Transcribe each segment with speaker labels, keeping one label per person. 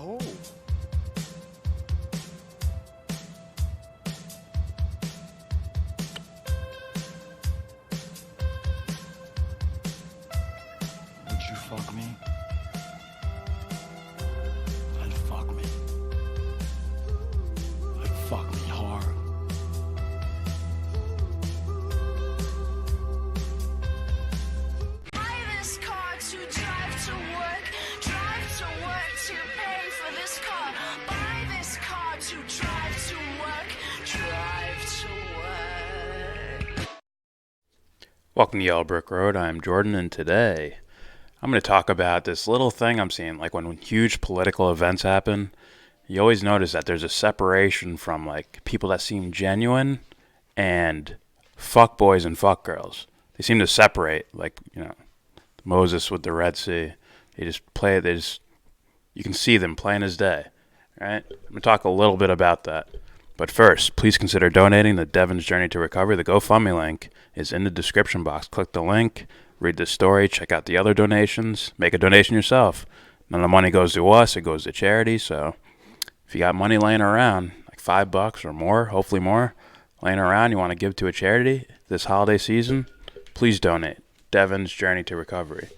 Speaker 1: Oh. Would you fuck me? Then fuck me. Like, fuck me hard.
Speaker 2: Buy this car to drive to work to pay for this car. Buy this car to drive to work.
Speaker 3: Welcome to Yellow Brick Road. I'm Jordan, and today I'm going to talk about this little thing I'm seeing. Like when huge political events happen, you always notice that there's a separation from like people that seem genuine and fuck boys and fuck girls. They seem to separate, like, Moses with the Red Sea. They just play it. You can see them plain as day. Right? I'm going to talk a little bit about that. But first, please consider donating to Devon's Journey to Recovery. The GoFundMe link is in the description box. Click the link, read the story, check out the other donations, make a donation yourself. None of the money goes to us, it goes to charity. So if you got money laying around, like $5 or more, hopefully more, laying around, you want to give to a charity this holiday season, please donate. Devon's Journey to Recovery.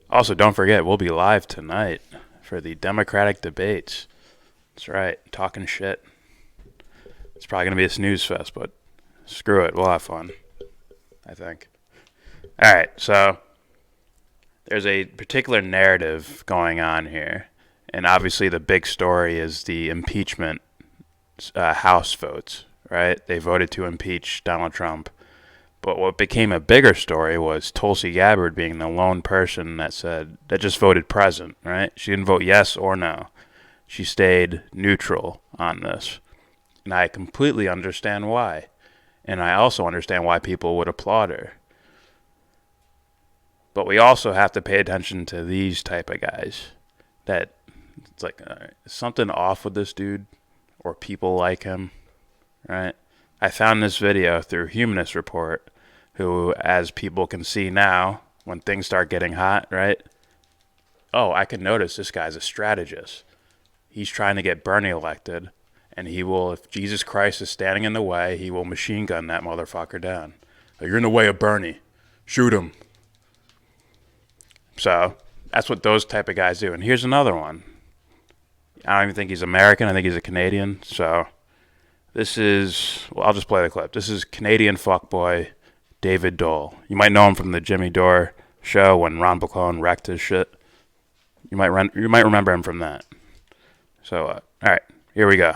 Speaker 3: Also, don't forget, we'll be live tonight for the Democratic debates. That's right, talking shit. It's probably going to be a snooze fest, but screw it. We'll have fun, I think. All right, so there's a particular narrative going on here. And obviously the big story is the impeachment House votes, right? They voted to impeach Donald Trump. But what became a bigger story was Tulsi Gabbard being the lone person that just voted present, right? She didn't vote yes or no. She stayed neutral on this. And I completely understand why. And I also understand why people would applaud her. But we also have to pay attention to these type of guys. That it's like something off with this dude or people like him, right? I found this video through Humanist Report, who, as people can see now, when things start getting hot, right? Oh, I can notice this guy's a strategist. He's trying to get Bernie elected. And he will, if Jesus Christ is standing in the way, he will machine gun that motherfucker down. You're in the way of Bernie. Shoot him. So, that's what those type of guys do. And here's another one. I don't even think he's American. I think he's a Canadian. So, this is, I'll just play the clip. This is Canadian fuckboy David Dole. You might know him from the Jimmy Dore show when Ron Bacone wrecked his shit. You might remember him from that. So, all right, here we go.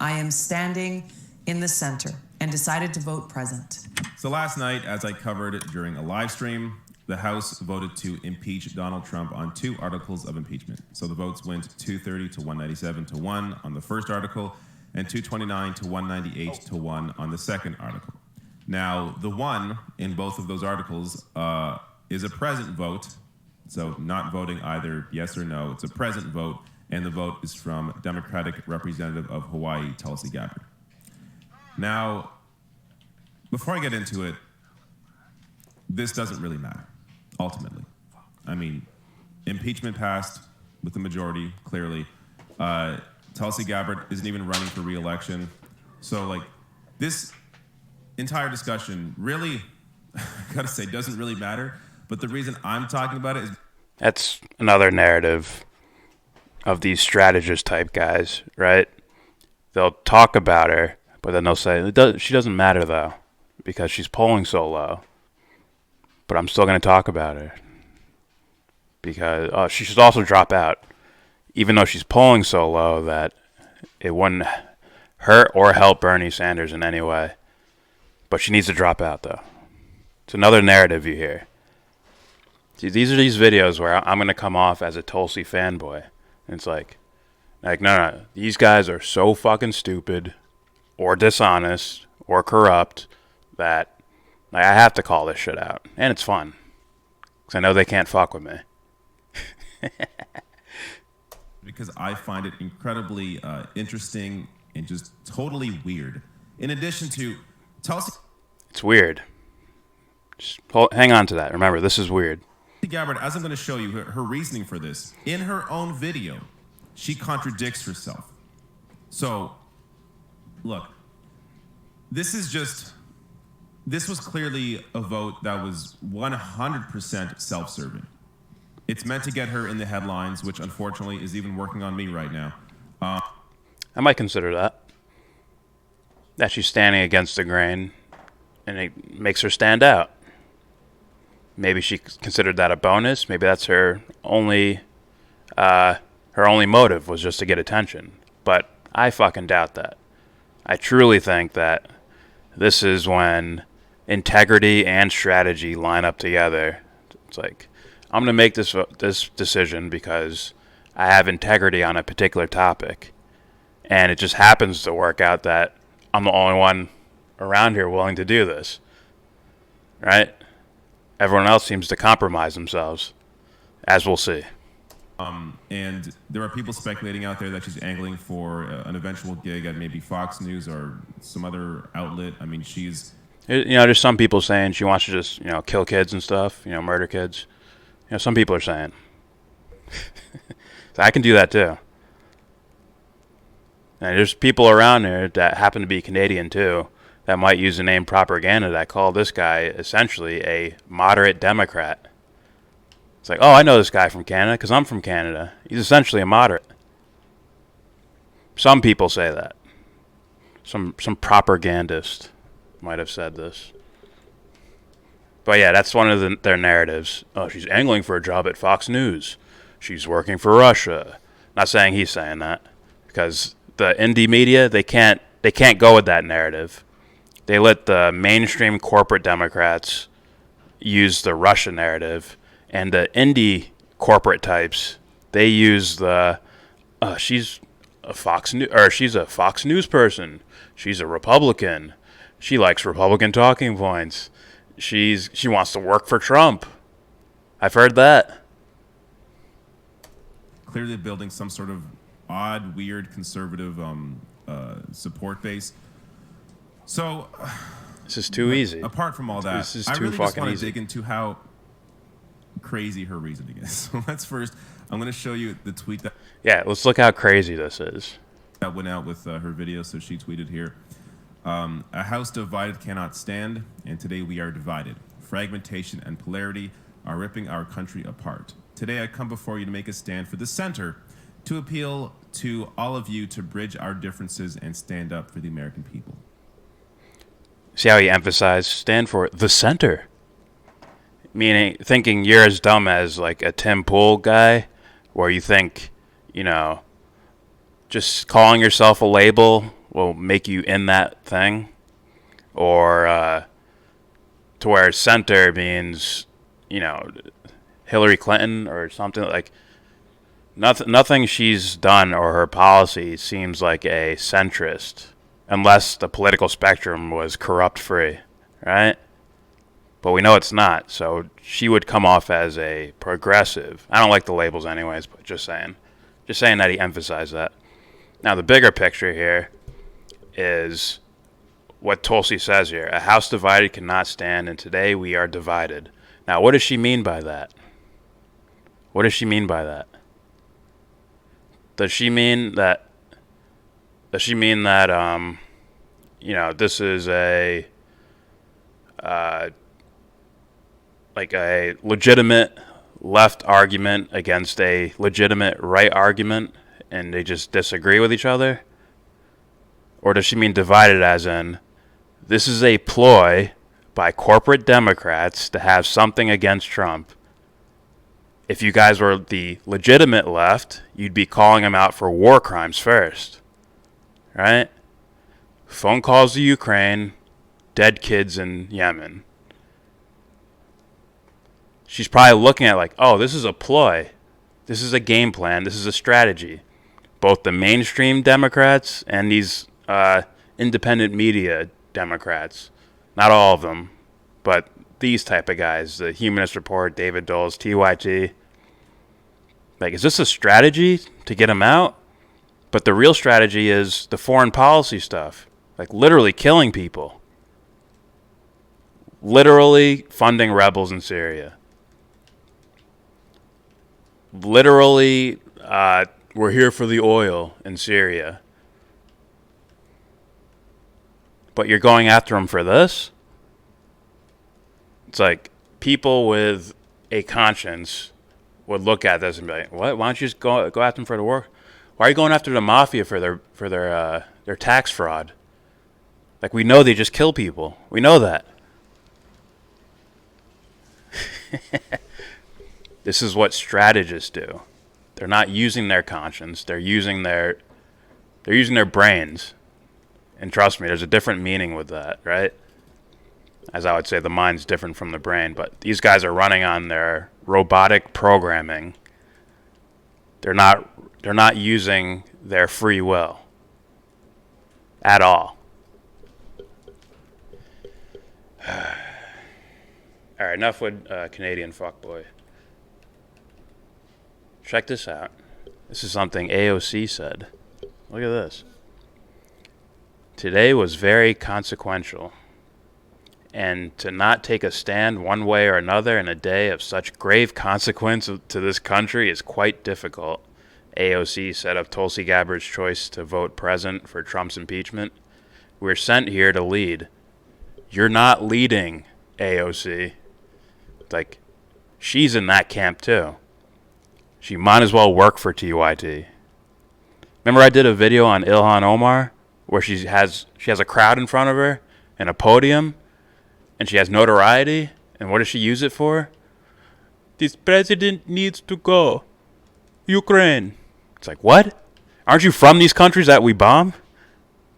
Speaker 4: I am standing in the center and decided to vote present.
Speaker 5: So last night, as I covered during a live stream, the House voted to impeach Donald Trump on 2 articles of impeachment. So the votes went 230 to 197 to 1 on the first article and 229 to 198 to 1 on the second article. Now, the 1 in both of those articles is a present vote, so not voting either yes or no. It's a present vote. And the vote is from Democratic Representative of Hawaii, Tulsi Gabbard. Now, before I get into it, this doesn't really matter, ultimately. I mean, impeachment passed with the majority, clearly. Tulsi Gabbard isn't even running for re-election. So, like, this entire discussion really, I gotta say, doesn't really matter. But the reason I'm talking about it is...
Speaker 3: That's another narrative of these strategist type guys, right? They'll talk about her, but then they'll say, she doesn't matter though, because she's polling so low. But I'm still going to talk about her. Because she should also drop out, even though she's polling so low that it wouldn't hurt or help Bernie Sanders in any way. But she needs to drop out though. It's another narrative you hear. See, these are these videos where I'm going to come off as a Tulsi fanboy. It's like, no, these guys are so fucking stupid or dishonest or corrupt that I have to call this shit out. And it's fun. Because I know they can't fuck with me.
Speaker 5: Because I find it incredibly interesting and just totally weird. In addition to Tulsi...
Speaker 3: It's weird. Just hang on to that. Remember, this is weird.
Speaker 5: Gabbard, as I'm going to show you her reasoning for this, in her own video, she contradicts herself. So, look, this was clearly a vote that was 100% self-serving. It's meant to get her in the headlines, which unfortunately is even working on me right now.
Speaker 3: I might consider that. That she's standing against the grain, and it makes her stand out. Maybe she considered that a bonus. Maybe that's her only motive was just to get attention. But I fucking doubt that. I truly think that this is when integrity and strategy line up together. It's like, I'm going to make this decision because I have integrity on a particular topic. And it just happens to work out that I'm the only one around here willing to do this. Right? Everyone else seems to compromise themselves, as we'll see.
Speaker 5: And there are people speculating out there that she's angling for an eventual gig at maybe Fox News or some other outlet. I mean,
Speaker 3: there's some people saying she wants to just, kill kids and stuff, murder kids. Some people are saying. So I can do that too. And there's people around here that happen to be Canadian too, that might use the name propaganda that call this guy essentially a moderate Democrat. It's like, oh, I know this guy from Canada because I'm from Canada. He's essentially a moderate. Some people say that. Some propagandist might have said this. But yeah, that's one of their narratives. Oh, she's angling for a job at Fox News. She's working for Russia. Not saying he's saying that, because the indie media, they can't go with that narrative. They let the mainstream corporate Democrats use the Russia narrative, and the indie corporate types, they use the she's a Fox News person. She's a Republican. She likes Republican talking points. She wants to work for Trump. I've heard that.
Speaker 5: Clearly building some sort of odd, weird, conservative support base. So
Speaker 3: this is too easy.
Speaker 5: Apart from all that,
Speaker 3: this is
Speaker 5: I
Speaker 3: too
Speaker 5: really just
Speaker 3: fucking
Speaker 5: want to
Speaker 3: easy.
Speaker 5: dig into how crazy her reasoning is. So I'm going to show you the tweet that...
Speaker 3: Yeah, let's look how crazy this is.
Speaker 5: That went out with her video, so she tweeted here. A house divided cannot stand, and today we are divided. Fragmentation and polarity are ripping our country apart. Today I come before you to make a stand for the center, to appeal to all of you to bridge our differences and stand up for the American people.
Speaker 3: See how he emphasized stand for the center? Meaning, thinking you're as dumb as like a Tim Pool guy, where you think, just calling yourself a label will make you in that thing, or to where center means, Hillary Clinton or something like. Nothing she's done or her policy seems like a centrist, unless the political spectrum was corrupt-free, right? But we know it's not, so she would come off as a progressive. I don't like the labels anyways, but just saying that he emphasized that. Now, the bigger picture here is what Tulsi says here. A house divided cannot stand, and today we are divided. Now, what does she mean by that? What does she mean by that? Does she mean that this is a like a legitimate left argument against a legitimate right argument, and they just disagree with each other? Or does she mean divided as in, this is a ploy by corporate Democrats to have something against Trump? If you guys were the legitimate left, you'd be calling him out for war crimes first, right? Phone calls to Ukraine, dead kids in Yemen. She's probably looking at like, oh, this is a ploy. This is a game plan. This is a strategy. Both the mainstream Democrats and these independent media Democrats, not all of them, but these type of guys, the Humanist Report, David Doles, TYT. Like, is this a strategy to get him out? But the real strategy is the foreign policy stuff. Like, literally killing people. Literally funding rebels in Syria. literally, we're here for the oil in Syria. But you're going after them for this? It's like people with a conscience would look at this and be like, "What? Why don't you just go after them for the war? Why are you going after the mafia for their tax fraud? Like, we know they just kill people. We know that." This is what strategists do. They're not using their conscience. They're using their brains. And trust me, there's a different meaning with that, right? As I would say, the mind's different from the brain. But these guys are running on their robotic programming. They're not using their free will at all. All right, enough with Canadian fuckboy. Check this out. This is something AOC said. Look at this. Today was very consequential, and to not take a stand one way or another in a day of such grave consequence to this country is quite difficult, AOC said of Tulsi Gabbard's choice to vote present for Trump's impeachment. We're sent here to lead. You're not leading, AOC. Like, she's in that camp too. She might as well work for TYT. Remember I did a video on Ilhan Omar where she has a crowd in front of her and a podium and she has notoriety, and what does she use it for? This president needs to go. Ukraine. It's like, what? Aren't you from these countries that we bomb?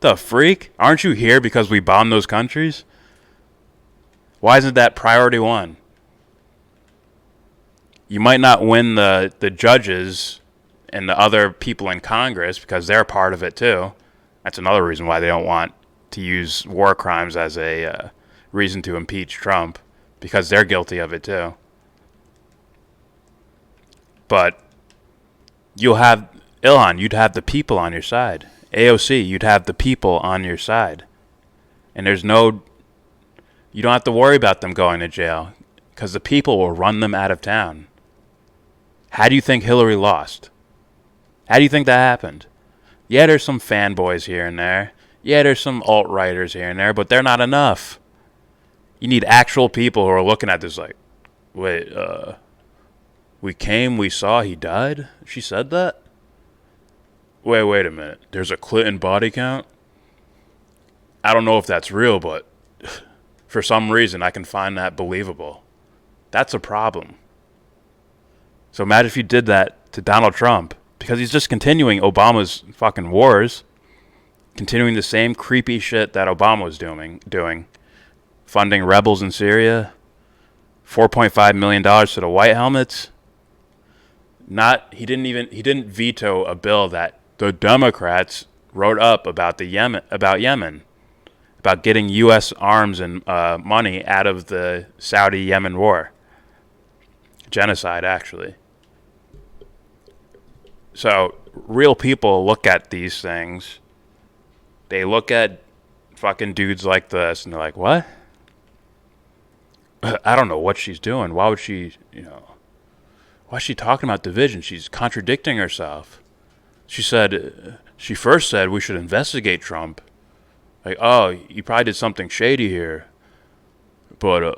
Speaker 3: The freak? Aren't you here because we bomb those countries? Why isn't that priority one? You might not win the judges and the other people in Congress because they're part of it too. That's another reason why they don't want to use war crimes as a reason to impeach Trump, because they're guilty of it too. But you'll have Ilhan, you'd have the people on your side. AOC, you'd have the people on your side. And you don't have to worry about them going to jail because the people will run them out of town. How do you think Hillary lost? How do you think that happened? Yeah, there's some fanboys here and there. Yeah, there's some alt-righters here and there, but they're not enough. You need actual people who are looking at this like, wait, we saw, he died? She said that? Wait a minute. There's a Clinton body count? I don't know if that's real, but for some reason I can find that believable. That's a problem. So imagine if you did that to Donald Trump, because he's just continuing Obama's fucking wars, continuing the same creepy shit that Obama was doing, funding rebels in Syria, $4.5 million to the White Helmets. He didn't veto a bill that the Democrats wrote up about Yemen, about getting U.S. arms and money out of the Saudi-Yemen war. Genocide, actually. So real people look at these things. They look at fucking dudes like this, and they're like, what? I don't know what she's doing. Why would she, why is she talking about division? She's contradicting herself. She first said we should investigate Trump. Like, oh, you probably did something shady here. But,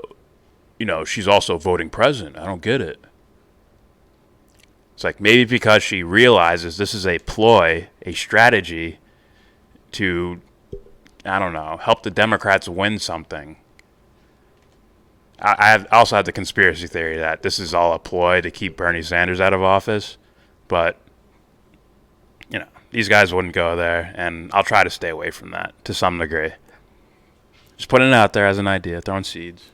Speaker 3: she's also voting president. I don't get it. It's like maybe because she realizes this is a ploy, a strategy to, I don't know, help the Democrats win something. I also have the conspiracy theory that this is all a ploy to keep Bernie Sanders out of office. But, these guys wouldn't go there, and I'll try to stay away from that to some degree. Just putting it out there as an idea, throwing seeds.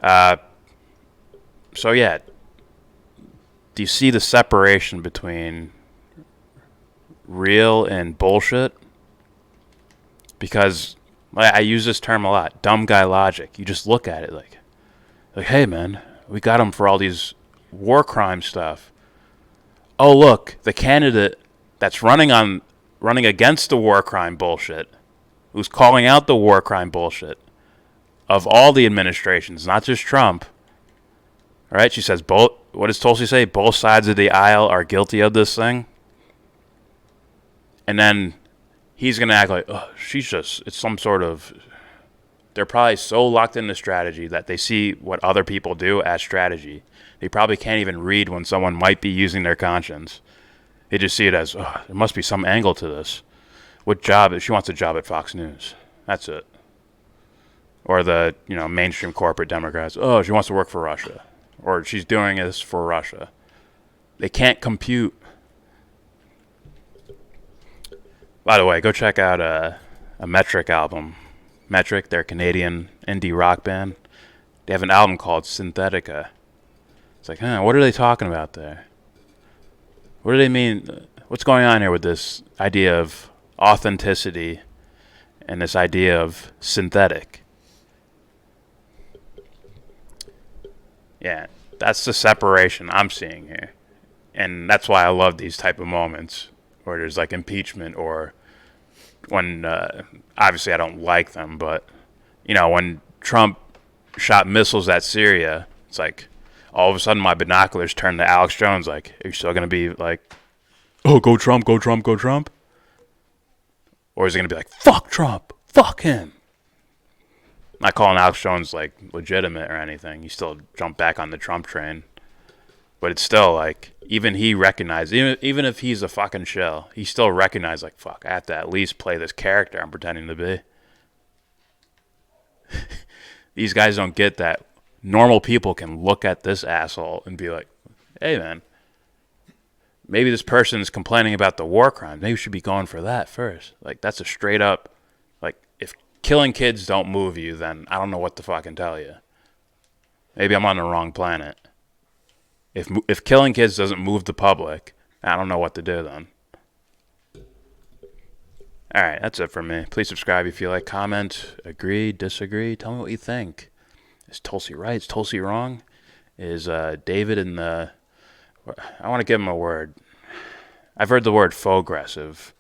Speaker 3: So yeah, do you see the separation between real and bullshit? Because I use this term a lot, dumb guy logic. You just look at it like, hey man, we got him for all these war crime stuff. Oh look, the candidate that's running against the war crime bullshit, who's calling out the war crime bullshit of all the administrations, not just Trump, All right, she says, both. What does Tulsi say? Both sides of the aisle are guilty of this thing. And then he's going to act like, oh, it's some sort of, they're probably so locked into strategy that they see what other people do as strategy. They probably can't even read when someone might be using their conscience. They just see it as, oh, there must be some angle to this. What job? She wants a job at Fox News. That's it. Or the, mainstream corporate Democrats. Oh, she wants to work for Russia. Or she's doing this for Russia. They can't compute. By the way, go check out a Metric album. Metric, their Canadian indie rock band. They have an album called Synthetica. It's like, what are they talking about there? What do they mean? What's going on here with this idea of authenticity and this idea of synthetic? Yeah, that's the separation I'm seeing here. And that's why I love these type of moments where there's like impeachment, or when, obviously I don't like them, but, when Trump shot missiles at Syria, it's like all of a sudden my binoculars turn to Alex Jones like, are you still going to be like, oh, go Trump, go Trump, go Trump? Or is it going to be like, fuck Trump, fuck him? Not calling Alex Jones like legitimate or anything. You still jump back on the Trump train. But it's still like, even he recognized, even if he's a fucking shell, he still recognized like, fuck, I have to at least play this character I'm pretending to be. These guys don't get that. Normal people can look at this asshole and be like, hey man, maybe this person is complaining about the war crimes. Maybe we should be going for that first. Like, that's a straight up, like, if killing kids don't move you, then I don't know what to fucking tell you. Maybe I'm on the wrong planet. If killing kids doesn't move the public, I don't know what to do then. All right, that's it for me. Please subscribe if you like. Comment, agree, disagree. Tell me what you think. Is Tulsi right? Is Tulsi wrong? Is David in the... I want to give him a word. I've heard the word faux-aggressive,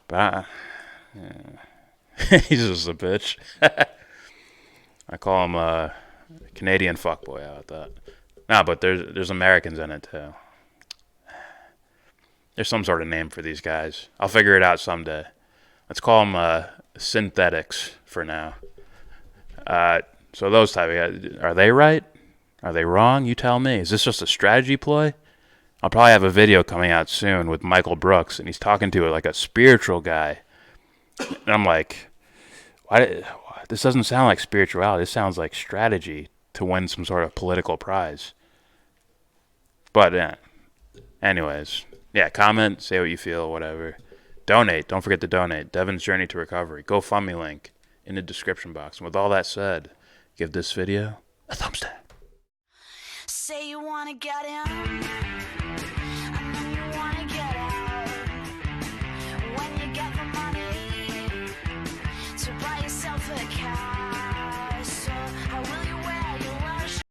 Speaker 3: but he's just a bitch. I call him a Canadian fuckboy. How about that? No, but there's Americans in it too. There's some sort of name for these guys. I'll figure it out someday. Let's call them synthetics for now. So those type of guys, are they right? Are they wrong? You tell me. Is this just a strategy play? I'll probably have a video coming out soon with Michael Brooks, and he's talking to like a spiritual guy. And I'm like, why? This doesn't sound like spirituality. This sounds like strategy to win some sort of political prize. But anyways, yeah, comment, say what you feel, whatever. Donate. Don't forget to donate. Devon's Journey to Recovery. GoFundMe link in the description box. And with all that said, give this video a thumbs down.
Speaker 2: Say you wanna get in.